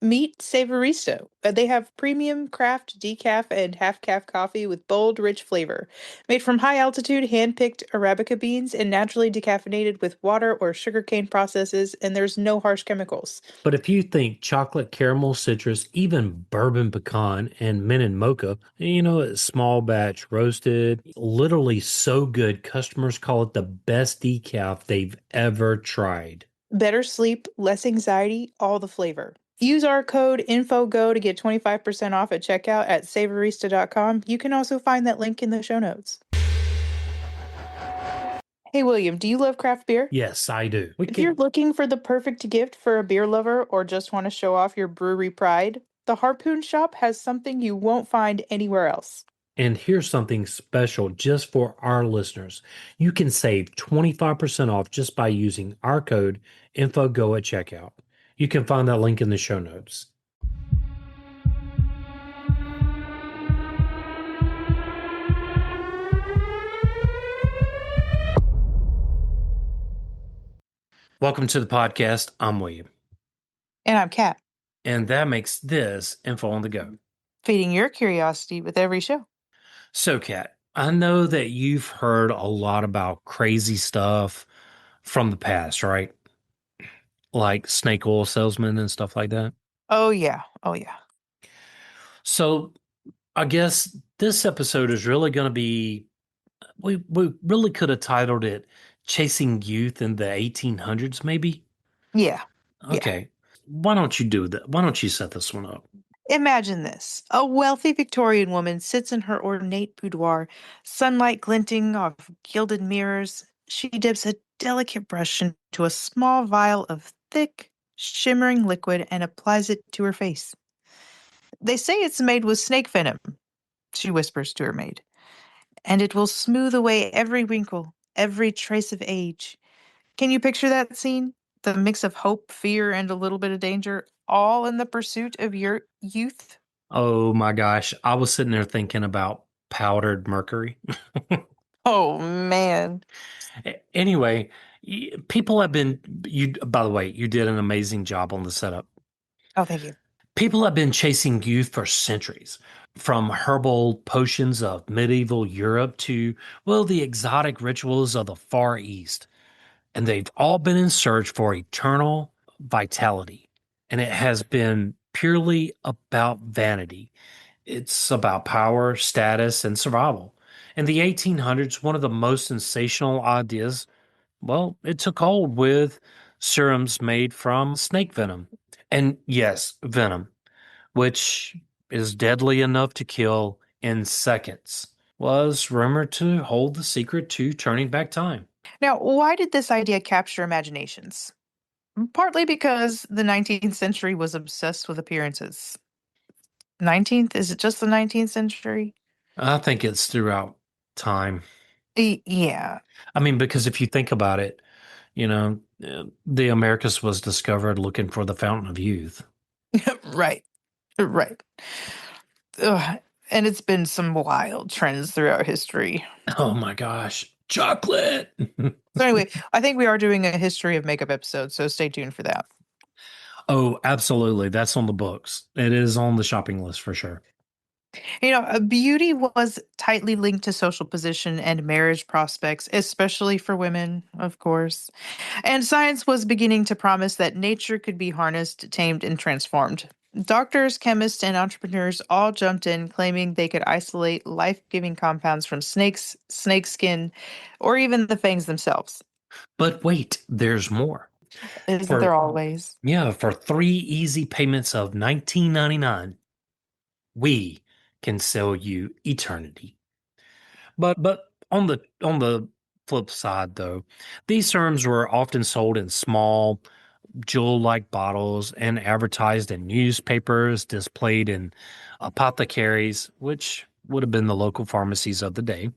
Meet Savorista. They have premium craft decaf and half-calf coffee with bold, rich flavor. Made from high-altitude, hand-picked Arabica beans and naturally decaffeinated with water or sugarcane processes, and there's no harsh chemicals. But if you think chocolate, caramel, citrus, even bourbon pecan and mint and mocha, it's small batch roasted, literally so good, customers call it the best decaf they've ever tried. Better sleep, less anxiety, all the flavor. Use our code INFOGO to get 25% off at checkout at savorista.com. You can also find that link in the show notes. Hey, William, do you love craft beer? Yes, I do. We If you're can, looking for the perfect gift for a beer lover or just want to show off your brewery pride, the Harpoon Shop has something you won't find anywhere else. and here's something special just for our listeners. You can save 25% off just by using our code INFOGO at checkout. You can find that link in the show notes. Welcome to the podcast. I'm William. And I'm Kat, And that makes this Info on the Go. feeding your curiosity with every show. So, Kat, I know that you've heard a lot about crazy stuff from the past, right? Like snake oil salesmen and stuff like that. Oh, yeah. Oh, yeah. So, I guess this episode is really going to be, we really could have titled it Chasing Youth in the 1800s, maybe? Yeah. Yeah. Okay. Why don't you do that? Why don't you set this one up? Imagine this. A wealthy Victorian woman sits in her ornate boudoir, sunlight glinting off gilded mirrors. She dips a delicate brush into a small vial of thick, shimmering liquid and applies it to her face. They say it's made with snake venom, she whispers to her maid, and it will smooth away every wrinkle, every trace of age. Can you picture that scene? The mix of hope, fear, and a little bit of danger, all in the pursuit of your youth? Oh my gosh. I was sitting there thinking about powdered mercury. Oh, man. Anyway, people have been, by the way, you did an amazing job on the setup. Oh, thank you. People have been chasing youth for centuries, from herbal potions of medieval Europe to, well, the exotic rituals of the Far East. And they've all been in search for eternal vitality. And it has been purely about vanity. It's about power, status, and survival. In the 1800s, one of the most sensational ideas, well, it took hold with serums made from snake venom. And yes, venom, which is deadly enough to kill in seconds, was rumored to hold the secret to turning back time. Now, why did this idea capture imaginations? Partly because the 19th century was obsessed with appearances. 19th? Is it just the 19th century? I think it's throughout time. Yeah. I mean, because if you think about it, the Americas was discovered looking for the fountain of youth. Right. Right. Ugh. And it's been some wild trends throughout history. Oh my gosh, chocolate. So anyway, I think we are doing a history of makeup episode, so stay tuned for that. Oh, absolutely. That's on the books. It is on the shopping list for sure. Beauty was tightly linked to social position and marriage prospects, especially for women, of course. And science was beginning to promise that nature could be harnessed, tamed, and transformed. Doctors, chemists, and entrepreneurs all jumped in, claiming they could isolate life giving compounds from snakes, snake skin, or even the fangs themselves. But wait, there's more. Isn't there For always? Yeah, for 3 easy payments of 19.99, we can sell you eternity. But on the flip side though, these serums were often sold in small jewel-like bottles and advertised in newspapers, displayed in apothecaries, which would have been the local pharmacies of the day.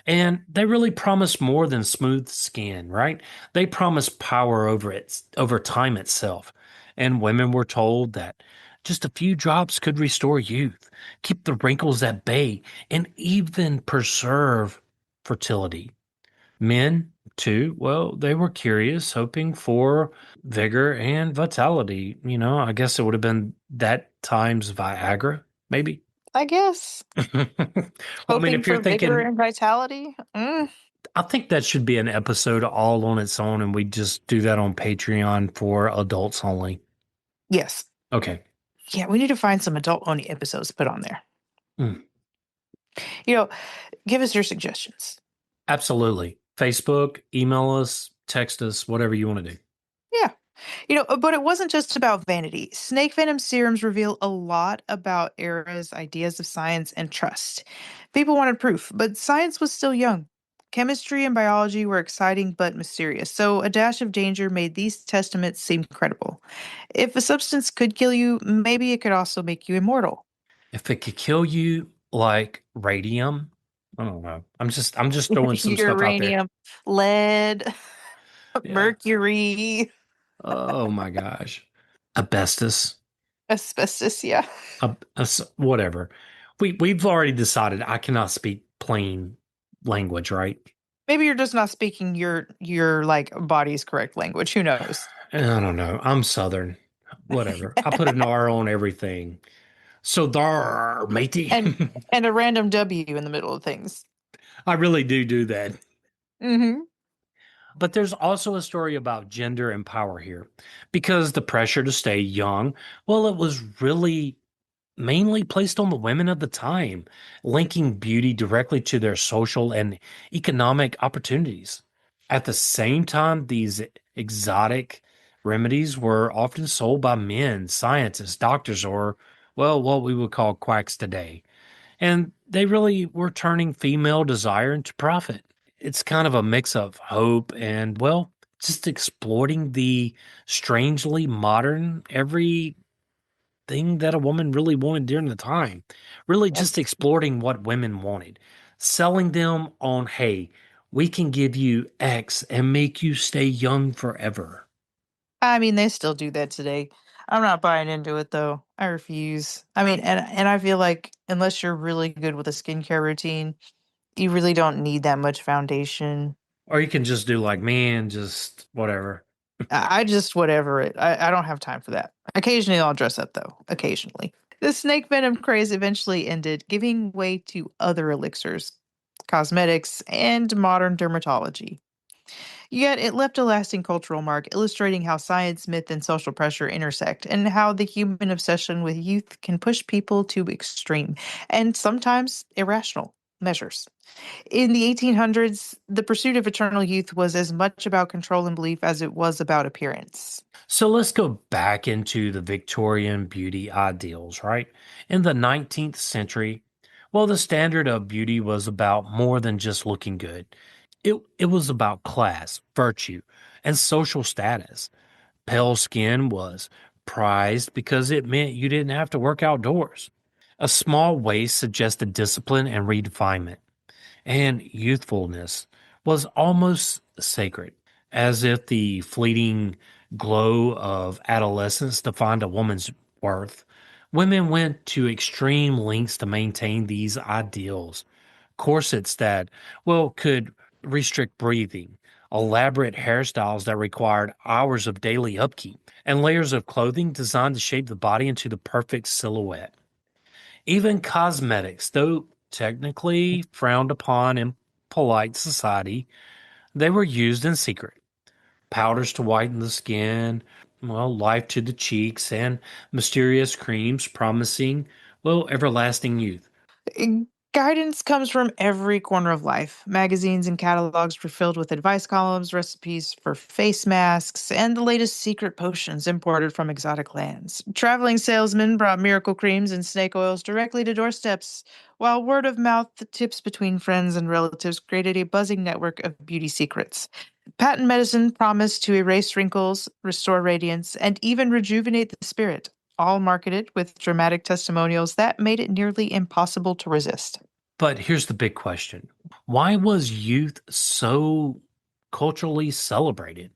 And they really promised more than smooth skin, right? They promised power over time itself. And women were told that just a few drops could restore youth, keep the wrinkles at bay, and even preserve fertility. Men, too, well, they were curious, hoping for vigor and vitality. I guess it would have been that times Viagra, maybe. I guess. Well, I mean, Hoping if you're for vigor thinking, and vitality. I think that should be an episode all on its own, and we just do that on Patreon for adults only. Yes. Okay. Yeah, we need to find some adult only episodes to put on there. Mm, You know, give us your suggestions. absolutely. Facebook, email us, text us, whatever you want to do. Yeah. But it wasn't just about vanity. Snake venom serums reveal a lot about eras, ideas of science, and trust. People wanted proof, but science was still young. Chemistry and biology were exciting but mysterious, so a dash of danger made these testaments seem credible. If a substance could kill you, maybe it could also make you immortal. If it could kill you like radium, I don't know. I'm just throwing some stuff out there. Uranium, lead, Yeah. mercury, Oh my gosh. Asbestos, asbestos, yeah. whatever. We've already decided I cannot speak plain language, right? Maybe you're just not speaking your like body's correct language. Who knows? I don't know. I'm Southern. Whatever. I put an R on everything. So there, matey. and and a random W in the middle of things. I really do that. Hmm. But there's also a story about gender and power here because the pressure to stay young, well, it was really mainly placed on the women of the time, linking beauty directly to their social and economic opportunities. At the same time, these exotic remedies were often sold by men, scientists, doctors, or, well, what we would call quacks today. And they really were turning female desire into profit. It's kind of a mix of hope and, well, just exploiting the strangely modern everything that a woman really wanted during the time. Really just Yes. exploiting what women wanted, selling them on, hey, we can give you X and make you stay young forever. I mean, they still do that today. I'm not buying into it though. I refuse. I mean, and I feel like unless you're really good with a skincare routine, you really don't need that much foundation. Or you can just do like me and just whatever. I just whatever it. I don't have time for that. Occasionally I'll dress up though. Occasionally. The snake venom craze eventually ended, giving way to other elixirs, cosmetics, and modern dermatology. Yet it left a lasting cultural mark, illustrating how science, myth, and social pressure intersect, and how the human obsession with youth can push people to extreme and sometimes irrational measures. In the 1800s, the pursuit of eternal youth was as much about control and belief as it was about appearance. So let's go back into the Victorian beauty ideals, right? In the 19th century, well, the standard of beauty was about more than just looking good. It was about class, virtue, and social status. Pale skin was prized because it meant you didn't have to work outdoors. A small waist suggested discipline and refinement, and youthfulness was almost sacred, as if the fleeting glow of adolescence defined a woman's worth. Women went to extreme lengths to maintain these ideals. Corsets that, well, could restrict breathing, elaborate hairstyles that required hours of daily upkeep, and layers of clothing designed to shape the body into the perfect silhouette. Even cosmetics, though technically frowned upon in polite society, they were used in secret. Powders to whiten the skin, well, life to the cheeks, and mysterious creams promising, well, everlasting youth. Uh, Guidance comes from every corner of life. Magazines and catalogs were filled with advice columns, recipes for face masks, and the latest secret potions imported from exotic lands. Traveling salesmen brought miracle creams and snake oils directly to doorsteps, while word of mouth tips between friends and relatives created a buzzing network of beauty secrets. Patent medicine promised to erase wrinkles, restore radiance, and even rejuvenate the spirit, all marketed with dramatic testimonials that made it nearly impossible to resist. But here's the big question. Why was youth so culturally celebrated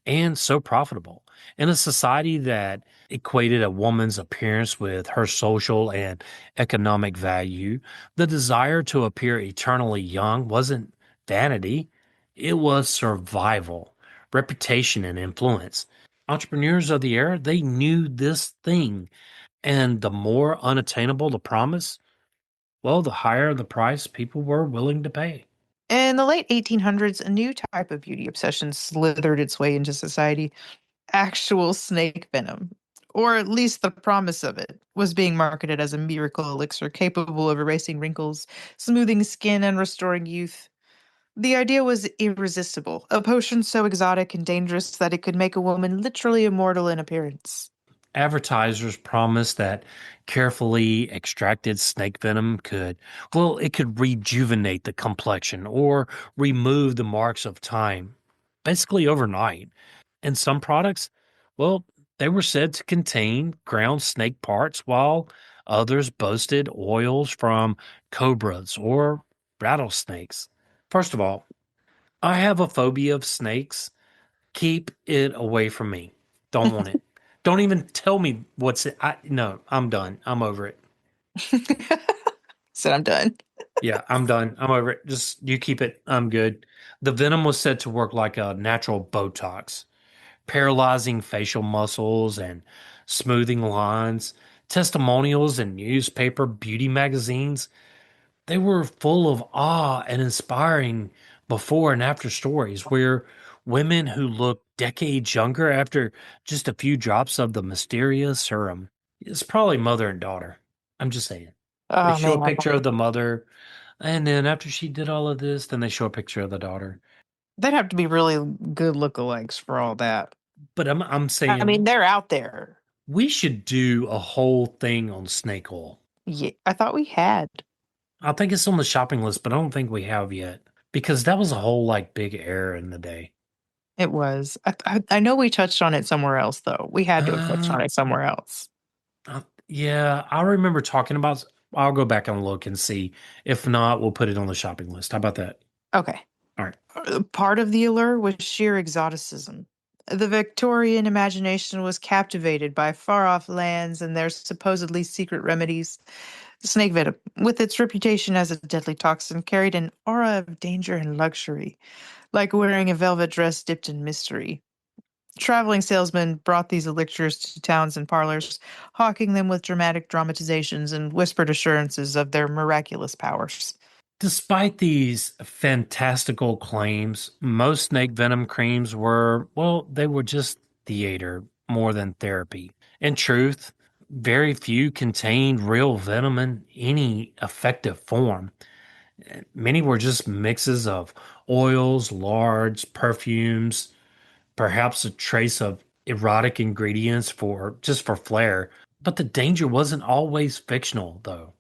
and so profitable? In a society that equated a woman's appearance with her social and economic value, the desire to appear eternally young wasn't vanity, It was survival, reputation, and influence. Entrepreneurs of the era, they knew this thing. And the more unattainable the promise, well, the higher the price people were willing to pay. In the late 1800s, a new type of beauty obsession slithered its way into society: actual snake venom. Or at least the promise of it was being marketed as a miracle elixir capable of erasing wrinkles, smoothing skin, and restoring youth. The idea was irresistible, a potion so exotic and dangerous that it could make a woman literally immortal in appearance. Advertisers promised that carefully extracted snake venom could, well, it could rejuvenate the complexion or remove the marks of time, basically overnight. And some products, well, they were said to contain ground snake parts, while others boasted oils from cobras or rattlesnakes. First of all, I have a phobia of snakes. Keep it away from me. Don't want it. Don't even tell me what's it. No, I'm done. I'm over it. Said I'm done. Yeah, I'm done. I'm over it. Just you keep it. I'm good. The venom was said to work like a natural Botox, paralyzing facial muscles and smoothing lines. Testimonials in newspaper beauty magazines, they were full of awe and inspiring before and after stories where women who looked decades younger after just a few drops of the mysterious serum. It's probably mother and daughter. I'm just saying. They Oh show a man, picture of the mother, and then after she did all of this, then they show a picture of the daughter. they'd have to be really good lookalikes for all that. But I'm I mean, saying they're out there. we should do a whole thing on snake oil. Yeah, I thought we had. I think it's on the shopping list, but I don't think we have yet because that was a whole like big error in the day. It was. I know we touched on it somewhere else, though. We had to have touched Uh, on it somewhere else. yeah, I remember talking about. I'll go back and look and see. If not, we'll put it on the shopping list. How about that? Okay. All right. Part of the allure was sheer exoticism. The Victorian imagination was captivated by far off lands and their supposedly secret remedies. Snake venom, with its reputation as a deadly toxin, carried an aura of danger and luxury, like wearing a velvet dress dipped in mystery. Traveling salesmen brought these elixirs to towns and parlors, hawking them with dramatic dramatizations and whispered assurances of their miraculous powers. Despite these fantastical claims, most snake venom creams were, well, they were just theater more than therapy. In truth, very few contained real venom in any effective form. Many were just mixes of oils, lards, perfumes, perhaps a trace of erotic ingredients for just for flair. But the danger wasn't always fictional, though.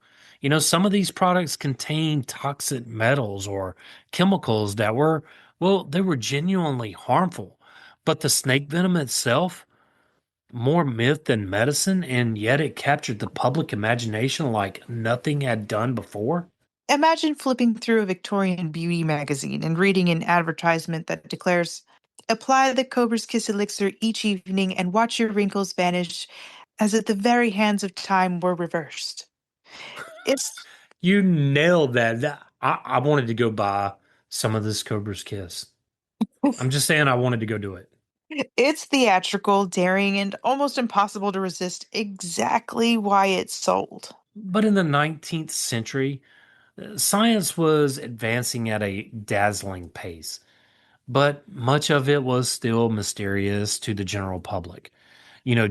Some of these products contain toxic metals or chemicals that were, well, they were genuinely harmful. But the snake venom itself, more myth than medicine, and yet it captured the public imagination like nothing had done before. Imagine flipping through a Victorian beauty magazine and reading an advertisement that declares, "Apply the Cobra's Kiss elixir each evening and watch your wrinkles vanish as if the very hands of time were reversed." It's You nailed that. I wanted to go buy some of this Cobra's Kiss. I'm just saying I wanted to go do it. it's theatrical, daring, and almost impossible to resist, exactly why it's sold. But in the 19th century, science was advancing at a dazzling pace, but much of it was still mysterious to the general public.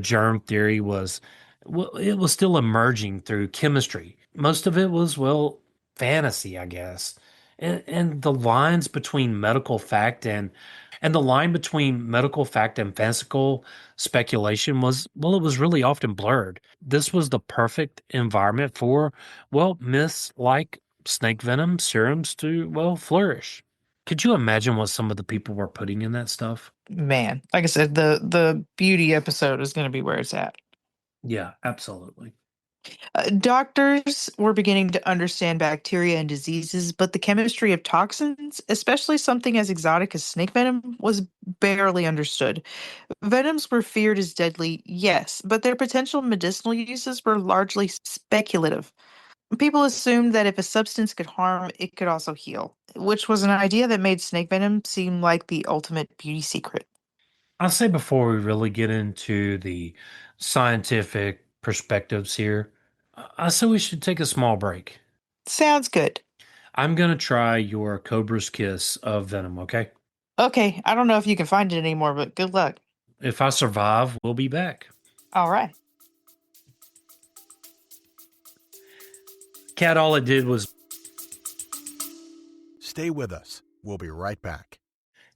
Germ theory was, well, it was still emerging through chemistry. Most of it was, well, fantasy, I guess. And the lines between medical fact and the line between medical fact and fanciful speculation was, well, it was really often blurred. This was the perfect environment for, well, myths like snake venom serums to, well, flourish. Could you imagine what some of the people were putting in that stuff? Man, like I said, the beauty episode is going to be where it's at. Yeah, absolutely. Doctors were beginning to understand bacteria and diseases, but the chemistry of toxins, especially something as exotic as snake venom, was barely understood. Venoms were feared as deadly, yes, but their potential medicinal uses were largely speculative. People assumed that if a substance could harm, it could also heal, which was an idea that made snake venom seem like the ultimate beauty secret. I'll say before we really get into the scientific perspectives here, I say we should take a small break. Sounds good. I'm gonna try your Cobra's Kiss of Venom, okay? Okay, I don't know if you can find it anymore, but good luck. If I survive, we'll be back. All right. Cat, all it did was, Stay with us. We'll be right back.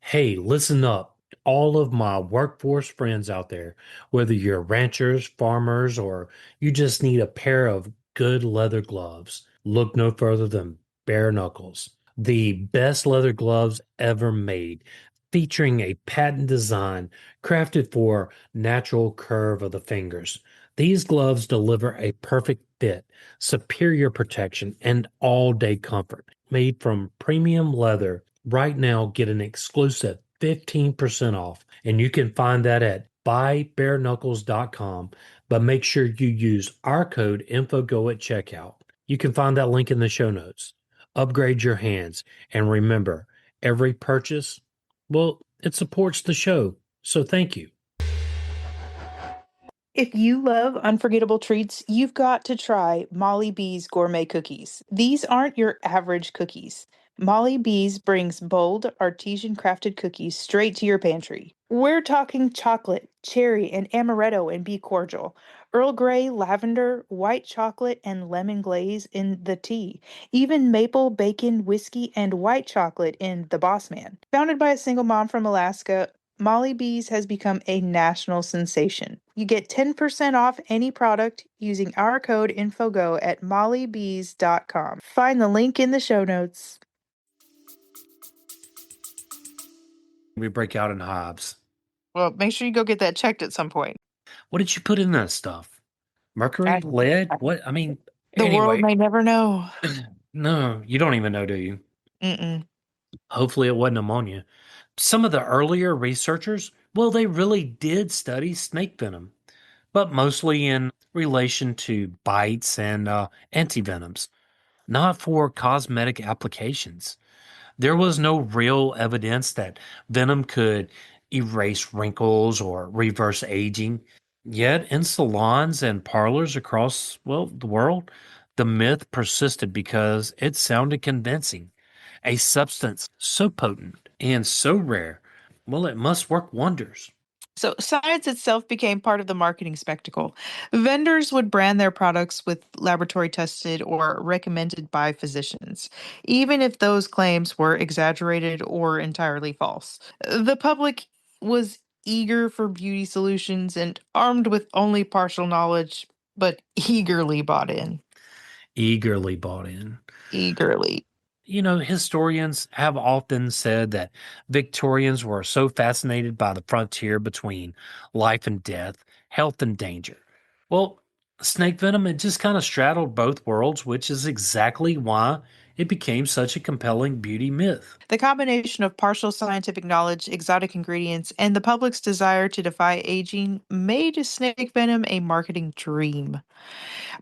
hey, listen up. All of my workforce friends out there, whether you're ranchers, farmers, or you just need a pair of good leather gloves, look no further than Bare Knuckles. The best leather gloves ever made, featuring a patent design crafted for natural curve of the fingers. These gloves deliver a perfect fit, superior protection, and all-day comfort. Made from premium leather, right now get an exclusive 15% off, and you can find that at buybareknuckles.com, but make sure you use our code INFOGO at checkout. You can find that link in the show notes. Upgrade your hands, and remember, every purchase, well, it supports the show, so thank you. If you love unforgettable treats, you've got to try Molly B's gourmet cookies. These aren't your average cookies. Molly B's brings bold, artisan crafted cookies straight to your pantry. We're talking chocolate, cherry, and amaretto and be cordial. Earl Grey, lavender, white chocolate, and lemon glaze in the tea. Even maple, bacon, whiskey, and white chocolate in the Boss Man. Founded by a single mom from Alaska, Molly Bees has become a national sensation. You get 10% off any product using our code INFOGO at mollybees.com. Find the link in the show notes. We break out in hives. Well, make sure you go get that checked at some point. What did you put in that stuff? I, Mercury? Lead? What? I mean, the world anyway, may never know. no, you don't even know, do you? Mm-mm. Hopefully, it wasn't ammonia. Some of the earlier researchers, well, they really did study snake venom, but mostly in relation to bites and antivenoms, not for cosmetic applications. There was no real evidence that venom could erase wrinkles or reverse aging. Yet, in salons and parlors across, well, the world, the myth persisted because it sounded convincing. A substance so potent and so rare, well, it must work wonders. So, science itself became part of the marketing spectacle. Vendors would brand their products with laboratory tested or recommended by physicians, even if those claims were exaggerated or entirely false. The public was eager for beauty solutions and armed with only partial knowledge, but eagerly bought in. Eagerly bought in. Eagerly. You know, historians have often said that Victorians were so fascinated by the frontier between life and death, health and danger. Well, snake venom, it just kind of straddled both worlds, which is exactly why it became such a compelling beauty myth. The combination of partial scientific knowledge, exotic ingredients, and the public's desire to defy aging made snake venom a marketing dream.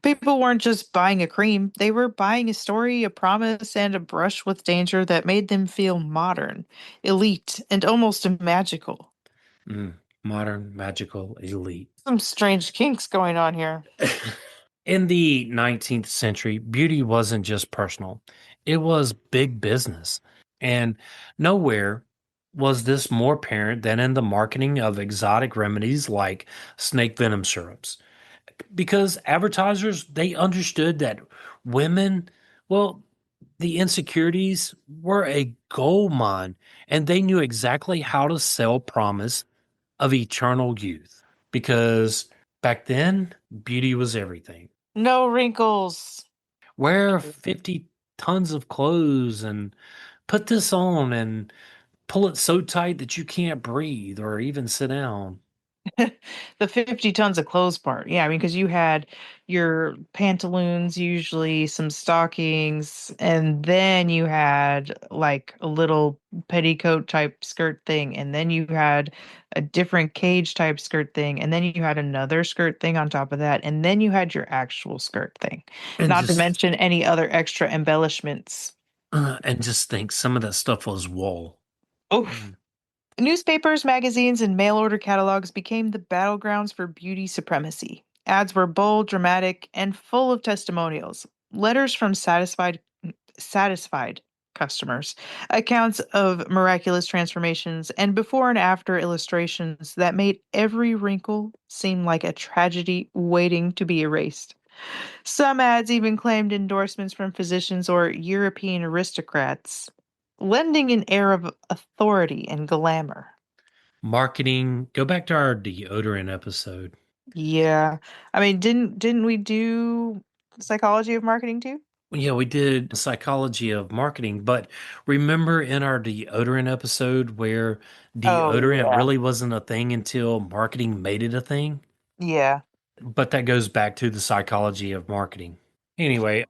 People weren't just buying a cream, they were buying a story, a promise, and a brush with danger that made them feel modern, elite, and almost magical. Mm, modern, magical, elite. Some strange kinks going on here. In the 19th century, beauty wasn't just personal, it was big business. And nowhere was this more apparent than in the marketing of exotic remedies like snake venom syrups. Because advertisers, they understood that women, well, the insecurities were a gold mine, and they knew exactly how to sell promise of eternal youth. Because back then, beauty was everything. No wrinkles. Wear 50 tons of clothes and put this on and pull it so tight that you can't breathe or even sit down. The 50 tons of clothes part. Yeah, I mean, because you had your pantaloons, usually some stockings, and then you had like a little petticoat type skirt thing, and then you had a different cage type skirt thing, and then you had another skirt thing on top of that, and then you had your actual skirt thing. And Not to just mention any other extra embellishments. and just think some of that stuff was wool. Oh, Mm. newspapers, magazines, and mail order catalogs became the battlegrounds for beauty supremacy. Ads were bold, dramatic, and full of testimonials. Letters from satisfied customers, accounts of miraculous transformations, and before and after illustrations that made every wrinkle seem like a tragedy waiting to be erased. Some ads even claimed endorsements from physicians or European aristocrats, lending an air of authority and glamour. Marketing, go back to our deodorant episode. Yeah. I mean, didn't we do psychology of marketing too? Yeah, we did psychology of marketing, but remember in our deodorant episode where Oh, deodorant yeah. really wasn't a thing until marketing made it a thing? Yeah. But that goes back to the psychology of marketing. Anyway,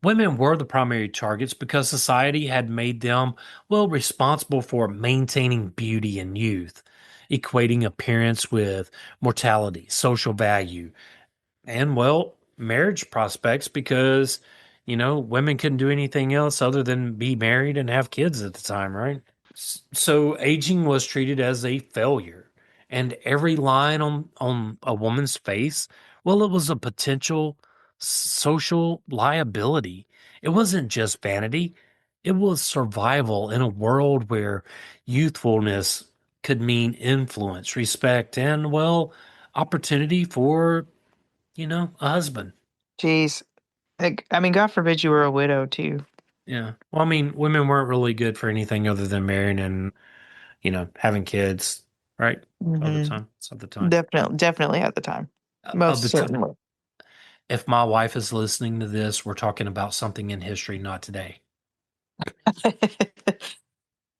women were the primary targets because society had made them, well, responsible for maintaining beauty and youth, equating appearance with mortality, social value, and, well, marriage prospects because, women couldn't do anything else other than be married and have kids at the time, right? So aging was treated as a failure, and every line on a woman's face, well, it was a potential social liability. It wasn't just vanity, it was survival in a world where youthfulness could mean influence, respect, and, well, opportunity for, a husband. Jeez. Like, I mean, God forbid you were a widow too. Yeah. Well, I mean, women weren't really good for anything other than marrying and, having kids, right? Of the Hmm. time. It's of the time. Definitely at the time. Of Most the time. certainly. If my wife is listening to this, we're talking about something in history, not today.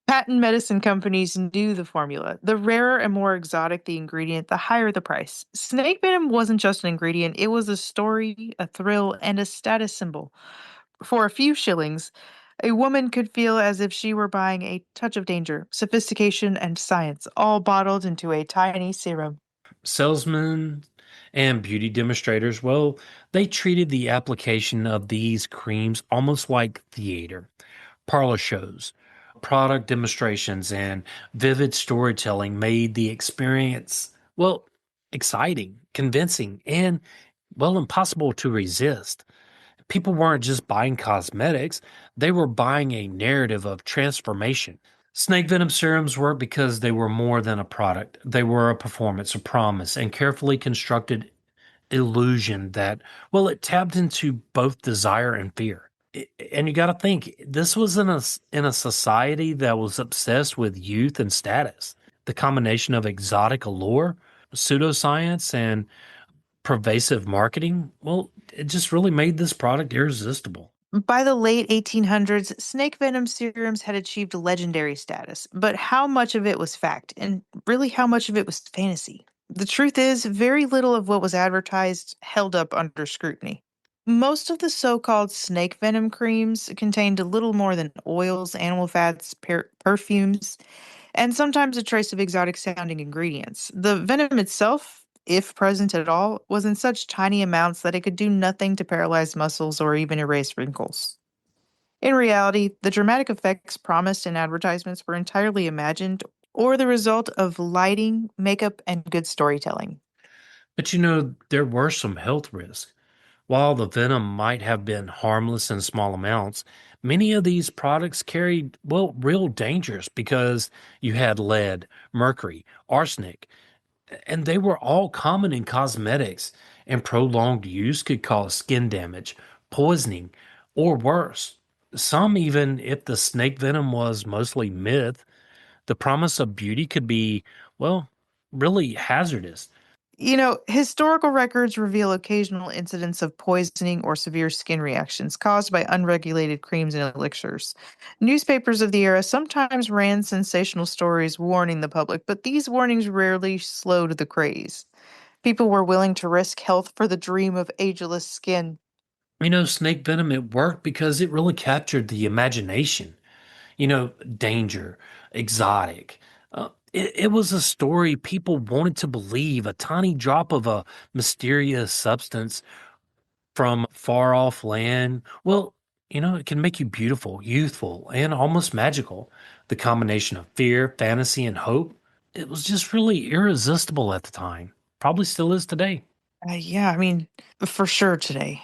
Patent medicine companies knew the formula. The rarer and more exotic the ingredient, the higher the price. Snake venom wasn't just an ingredient, it was a story, a thrill, and a status symbol. For a few shillings, a woman could feel as if she were buying a touch of danger, sophistication, and science, all bottled into a tiny serum. Salesmen and beauty demonstrators, well, they treated the application of these creams almost like theater. Parlor shows, product demonstrations, and vivid storytelling made the experience, well, exciting, convincing, and, well, impossible to resist. People weren't just buying cosmetics, they were buying a narrative of transformation. Snake venom serums worked because they were more than a product. They were a performance, a promise, and carefully constructed illusion that, well, it tapped into both desire and fear. And you got to think, this was in a society that was obsessed with youth and status. The combination of exotic allure, pseudoscience, and pervasive marketing, well, it just really made this product irresistible. By the late 1800s, snake venom serums had achieved legendary status, but how much of it was fact, and really how much of it was fantasy? The truth is, very little of what was advertised held up under scrutiny. Most of the so called snake venom creams contained little more than oils, animal fats, perfumes, and sometimes a trace of exotic sounding ingredients. The venom itself, if present at all, was in such tiny amounts that it could do nothing to paralyze muscles or even erase wrinkles. In reality, the dramatic effects promised in advertisements were entirely imagined or the result of lighting, makeup, and good storytelling. But there were some health risks. While the venom might have been harmless in small amounts, many of these products carried, well, real dangers because you had lead, mercury, arsenic, and they were all common in cosmetics, and prolonged use could cause skin damage, poisoning, or worse. Some, even if the snake venom was mostly myth, the promise of beauty could be, well, really hazardous. Historical records reveal occasional incidents of poisoning or severe skin reactions caused by unregulated creams and elixirs. Newspapers of the era sometimes ran sensational stories warning the public, but these warnings rarely slowed the craze. People were willing to risk health for the dream of ageless skin. Snake venom, it worked because it really captured the imagination. Danger, exotic. It was a story people wanted to believe, a tiny drop of a mysterious substance from far off land. Well, it can make you beautiful, youthful, and almost magical. The combination of fear, fantasy, and hope, it was just really irresistible at the time. Probably still is today. Yeah, I mean, for sure today.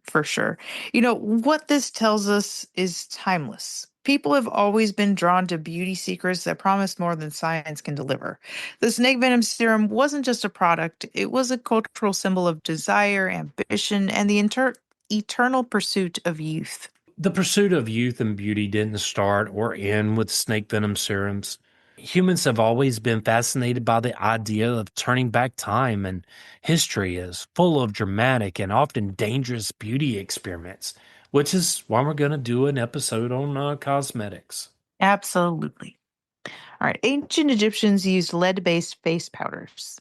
For sure. What this tells us is timeless. People have always been drawn to beauty secrets that promise more than science can deliver. The snake venom serum wasn't just a product, it was a cultural symbol of desire, ambition, and the eternal pursuit of youth. The pursuit of youth and beauty didn't start or end with snake venom serums. Humans have always been fascinated by the idea of turning back time, and history is full of dramatic and often dangerous beauty experiments, which is why we're going to do an episode on cosmetics. Absolutely. All right. Ancient Egyptians used lead based face powders.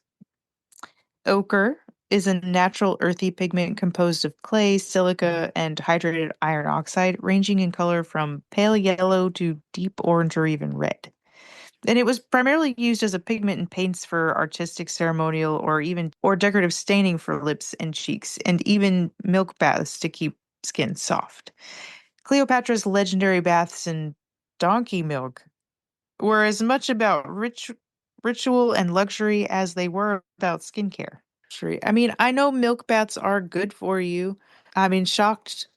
Ochre is a natural earthy pigment composed of clay, silica, and hydrated iron oxide, ranging in color from pale yellow to deep orange or even red. And it was primarily used as a pigment in paints for artistic, ceremonial, or decorative staining for lips and cheeks, and even milk baths to keep skin soft. Cleopatra's legendary baths in donkey milk were as much about ritual and luxury as they were about skincare. I mean, I know milk baths are good for you. I mean, shocked,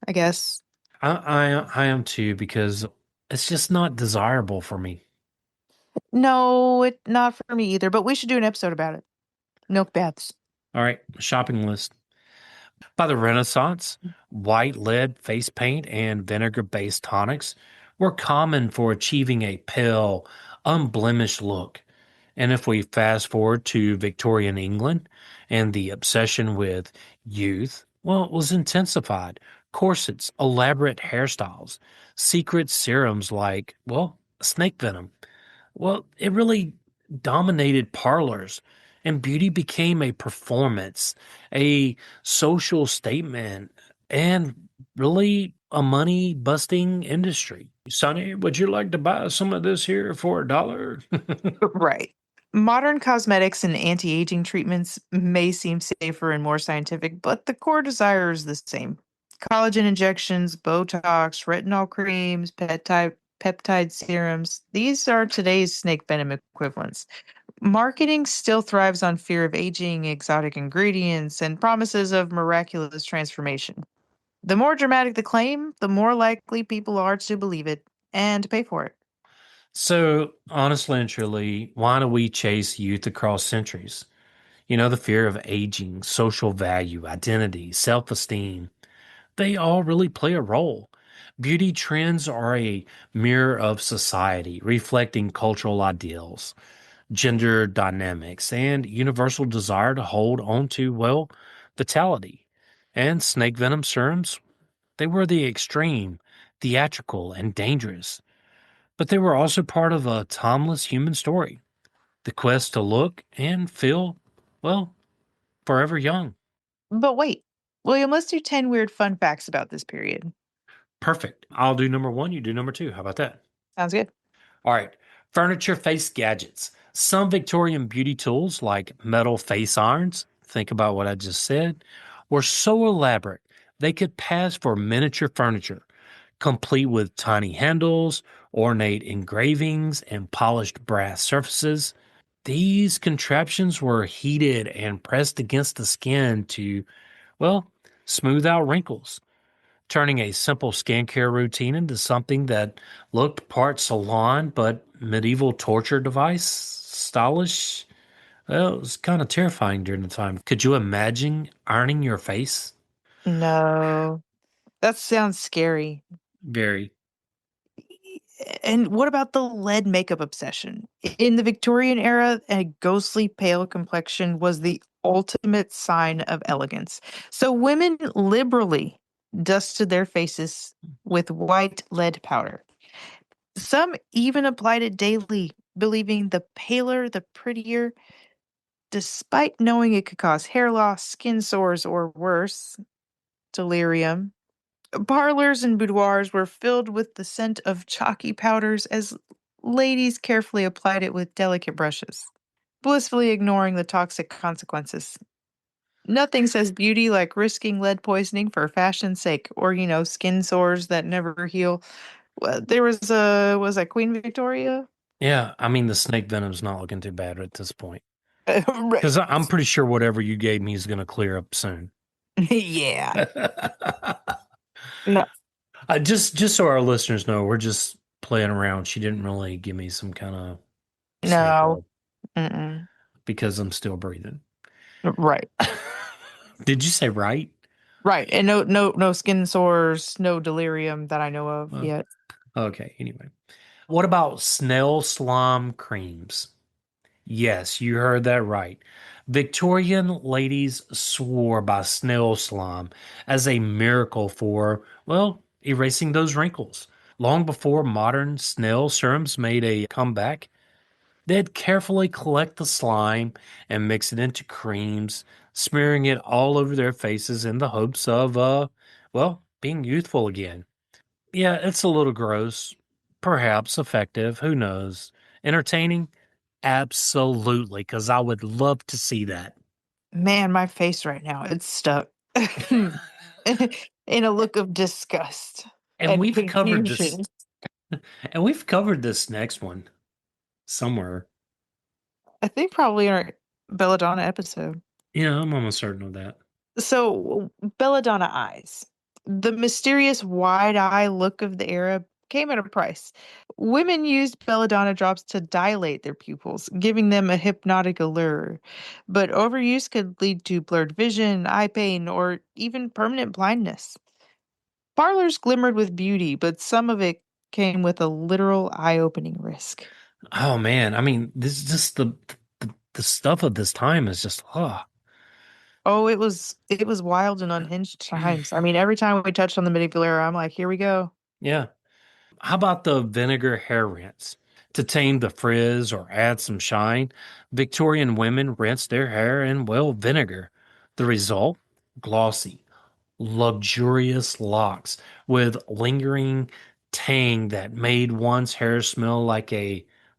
I guess. I am too because it's just not desirable for me. No, not for me either, but we should do an episode about it. Milk baths. All right, shopping list. By the Renaissance, white lead face paint and vinegar based tonics were common for achieving a pale, unblemished look. And if we fast forward to Victorian England and the obsession with youth, well, it was intensified. Corsets, elaborate hairstyles, secret serums like, well, snake venom. Well, it really dominated parlors, and beauty became a performance, a social statement, and really a money busting industry. Sonny, would you like to buy some of this here for $1? Right. Modern cosmetics and anti aging treatments may seem safer and more scientific, but the core desire is the same. Collagen injections, Botox, retinol creams, peptide serums, these are today's snake venom equivalents. Marketing still thrives on fear of aging, exotic ingredients, and promises of miraculous transformation. The more dramatic the claim, the more likely people are to believe it and pay for it. So, honestly and truly, why do we chase youth across centuries? The fear of aging, social value, identity, self esteem, they all really play a role. Beauty trends are a mirror of society, reflecting cultural ideals, gender dynamics, and universal desire to hold on to, well, vitality. And snake venom serums, they were the extreme, theatrical, and dangerous. But they were also part of a timeless human story, the quest to look and feel, well, forever young. But wait, William, let's do 10 weird fun facts about this period. Perfect. I'll do number one, you do number two. How about that? Sounds good. All right. Furniture face gadgets. Some Victorian beauty tools, like metal face irons, think about what I just said, were so elaborate they could pass for miniature furniture, complete with tiny handles, ornate engravings, and polished brass surfaces. These contraptions were heated and pressed against the skin to, well, smooth out wrinkles, turning a simple skincare routine into something that looked part salon but medieval torture device stylish. Well, it was kind of terrifying during the time. Could you imagine ironing your face? No, that sounds scary. Very. And what about the lead makeup obsession? In the Victorian era, a ghostly pale complexion was the ultimate sign of elegance. So women liberally dusted their faces with white lead powder. Some even applied it daily, believing the paler, the prettier, despite knowing it could cause hair loss, skin sores, or worse, delirium. Parlors and boudoirs were filled with the scent of chalky powders as ladies carefully applied it with delicate brushes, blissfully ignoring the toxic consequences. Nothing says beauty like risking lead poisoning for fashion's sake, or, skin sores that never heal. There was that Queen Victoria? Yeah, I mean the snake venom's not looking too bad at this point. Right. Because I'm pretty sure whatever you gave me is going to clear up soon. Yeah. No, Just so our listeners know, we're just playing around. She didn't really give me some kind of snake no. oil Mm-mm. because I'm still breathing. Right. Did you say right? Right. And no skin sores, no delirium that I know of Oh, yet. okay, anyway. What about snail slime creams? Yes, you heard that right. Victorian ladies swore by snail slime as a miracle for, well, erasing those wrinkles. Long before modern snail serums made a comeback, they'd carefully collect the slime and mix it into creams, smearing it all over their faces in the hopes of, well, being youthful again. Yeah, it's a little gross, perhaps effective, who knows. Entertaining? Absolutely, because I would love to see that. Man, my face right now, it's stuck in a look of disgust And and we've covered this, confusion. and we've covered this next one somewhere. I think probably in our Belladonna episode. Yeah, I'm almost certain of that. So, Belladonna eyes. The mysterious wide eye look of the era came at a price. Women used belladonna drops to dilate their pupils, giving them a hypnotic allure. But overuse could lead to blurred vision, eye pain, or even permanent blindness. Parlors glimmered with beauty, but some of it came with a literal eye-opening risk. Oh man, I mean, this just the stuff of this time is just Oh, it was wild and unhinged times. I mean, every time we touched on the medieval era, I'm like, here we go. yeah. How about the vinegar hair rinse? To tame the frizz or add some shine, Victorian women rinsed their hair in, well, vinegar. The result? Glossy, luxurious locks with lingering tang that made one's hair smell like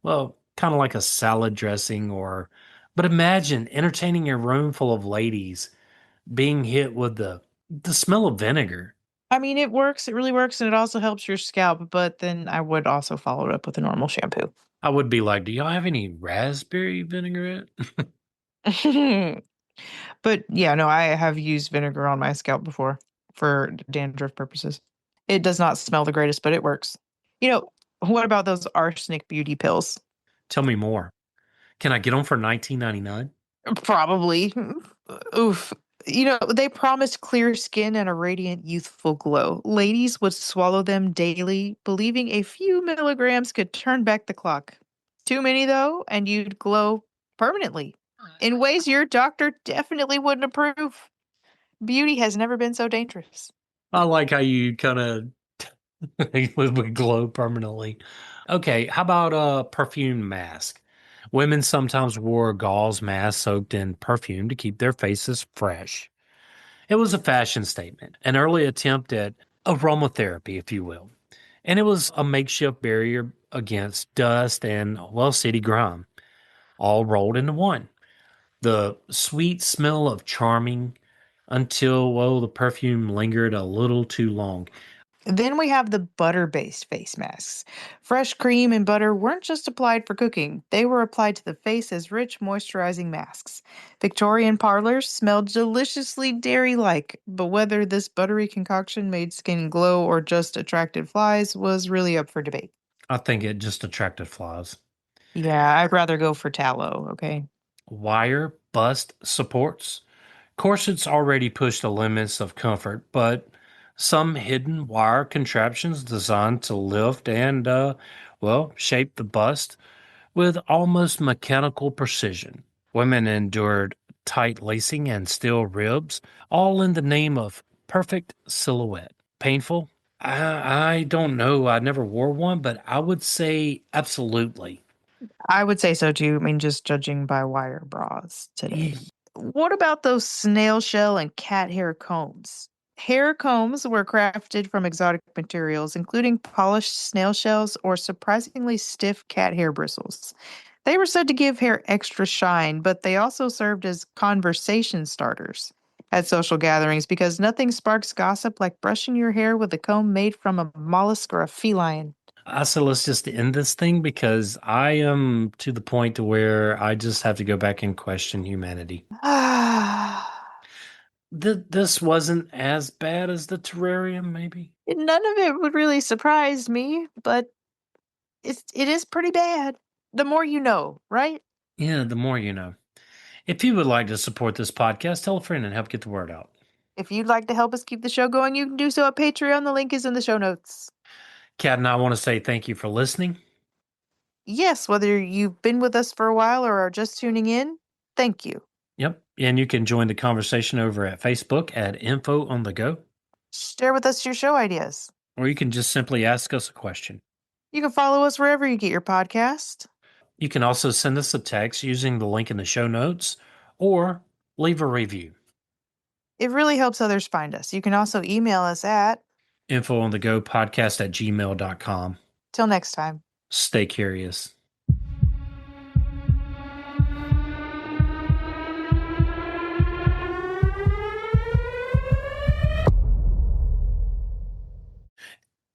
well, kind of like a salad dressing but imagine entertaining a room full of ladies being hit with the smell of vinegar. I mean, it works. It really works, and it also helps your scalp. But then I would also follow it up with a normal shampoo. I would be like, do y'all have any raspberry vinaigrette? But yeah, no, I have used vinegar on my scalp before for dandruff purposes. It does not smell the greatest, but it works. What about those arsenic beauty pills? Tell me more. Can I get them for 19.99? Probably. Oof. They promised clear skin and a radiant, youthful glow. Ladies would swallow them daily, believing a few milligrams could turn back the clock. Too many, though, and you'd glow permanently in ways your doctor definitely wouldn't approve. Beauty has never been so dangerous. I like how you kind of would glow permanently. Okay, how about a perfume mask? Women sometimes wore gauze masks soaked in perfume to keep their faces fresh. It was a fashion statement, an early attempt at aromatherapy, if you will. And it was a makeshift barrier against dust and, well, city grime, all rolled into one. The sweet smell of charming until, well, the perfume lingered a little too long. Then we have the butter based face masks. Fresh cream and butter weren't just applied for cooking, they were applied to the face as rich, moisturizing masks. Victorian parlors smelled deliciously dairy like, but whether this buttery concoction made skin glow or just attracted flies was really up for debate. I think it just attracted flies. Yeah, I'd rather go for tallow, okay? Wire bust supports. Corsets already push the limits of comfort, but Some hidden wire contraptions designed to lift and, well, shape the bust with almost mechanical precision. Women endured tight lacing and steel ribs, all in the name of perfect silhouette. Painful? I don't know. I never wore one, but I would say absolutely. I would say so too. I mean, just judging by wire bras today. Ye- What about those snail shell and cat hair combs? Hair combs were crafted from exotic materials, including polished snail shells or surprisingly stiff cat hair bristles. They were said to give hair extra shine, but they also served as conversation starters at social gatherings because nothing sparks gossip like brushing your hair with a comb made from a mollusk or a feline. I said let's just end this thing because I am to the point to where I just have to go back and question humanity. This wasn't as bad as the terrarium, maybe? None of it would really surprise me, but it is pretty bad. The more you know, right? Yeah, the more you know. If you would like to support this podcast, tell a friend and help get the word out. If you'd like to help us keep the show going, you can do so at Patreon. The link is in the show notes. Kat and I want to say thank you for listening. Yes, whether you've been with us for a while or are just tuning in, thank you. Yep. And you can join the conversation over at Facebook at Info on the Go, Share with us your show ideas. or you can just simply ask us a question. You can follow us wherever you get your podcast. You can also send us a text using the link in the show notes or leave a review. It really helps others find us. You can also email us at Info on the Go podcast at gmail.com. till next time. Stay curious.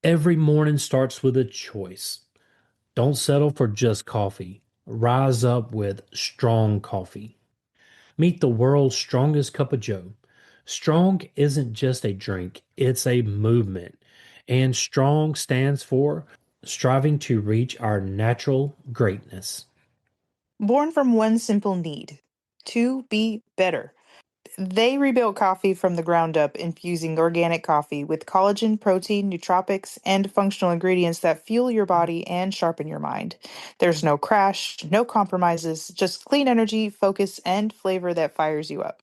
Every morning starts with a choice. Don't settle for just coffee. Rise up with strong coffee. Meet the world's strongest cup of joe. Strong isn't just a drink, it's a movement. And strong stands for striving to reach our natural greatness. Born from one simple need to be better. They rebuilt coffee from the ground up, infusing organic coffee with collagen, protein, nootropics, and functional ingredients that fuel your body and sharpen your mind. There's no crash, no compromises, just clean energy, focus, and flavor that fires you up.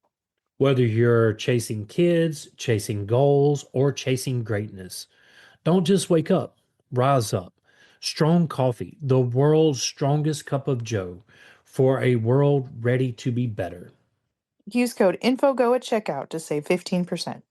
Whether you're chasing kids, chasing goals, or chasing greatness, don't just wake up, rise up. Strong coffee, the world's strongest cup of joe, for a world ready to be better. Use code INFOGO at checkout to save 15%.